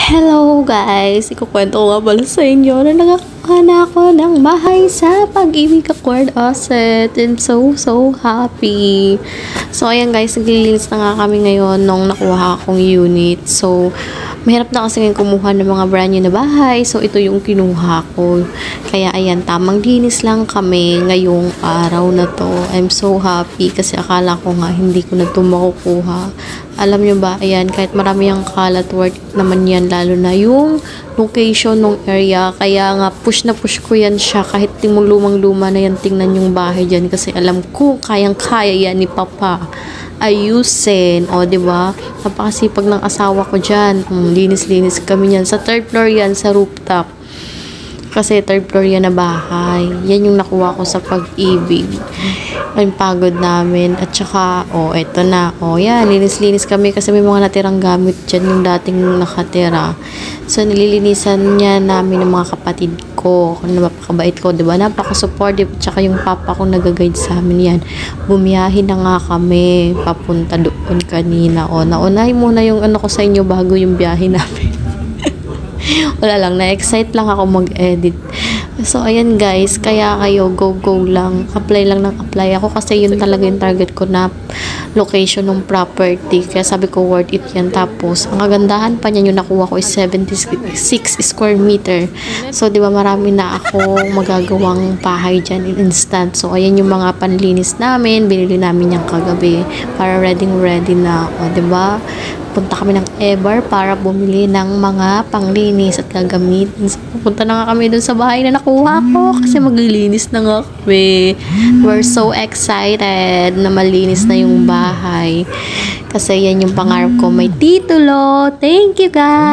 Hello guys! Ikukwento ko nga pala sa inyo na nakakuha na ako ng bahay sa Pag-ibig Acquired Asset. I'm so happy. So ayan guys, naglilinis na nga kami ngayon nung nakuha akong unit. So mahirap na kasi ngayon kumuha ng mga brand new na bahay. So ito yung kinuha ko. Kaya ayan, tamang linis lang kami ngayong araw na to. I'm so happy kasi akala ko nga hindi ko na ito makukuha. Alam nyo ba, ayan, kahit marami ang kalat, worth naman yan, lalo na yung location ng area. Kaya nga, push na push ko yan siya, kahit lumang-luma na yan, tingnan yung bahay dyan. Kasi alam ko, kayang-kaya yan ni Papa ayusin. O, diba? Napakasipag ng asawa ko dyan. Linis-linis kami yan. Sa third floor yan, sa rooftop. Kasi third floor yan na bahay. Yan yung nakuha ko sa Pag-ibig. Ang pagod namin. At saka, eto na. Yan, linis-linis kami kasi may mga natirang gamit dyan yung dating nakatira. So, nililinisan niya namin ng mga kapatid ko. Napakabait ko, diba? Napaka-supportive. At saka yung papa ko nag-guide sa amin yan. Bumiyahin na nga kami. Papunta doon kanina. Naunahin muna yung ano ko sa inyo bago yung biyahe namin. Wala lang, na-excite lang ako mag-edit. So, ayan guys, kaya kayo, go lang. Apply lang ng apply. Ako kasi yun talaga yung target ko na location ng property. Kaya sabi ko, worth it yan. Tapos, ang kagandahan pa niyan yung nakuha ko is 76 square meter. So, di ba marami na ako magagawang bahay dyan in instant. So, ayan yung mga panlinis namin. Binili namin yung kagabi para ready na. Di ba? Punta kami ng Ever para bumili ng mga panglinis at gagamitin. So, pupunta na nga kami dun sa bahay na nakuha ko kasi maglilinis na nga kami. We're so excited na malinis na yung bahay. Kasi yan yung pangarap ko. May titulo. Thank you guys!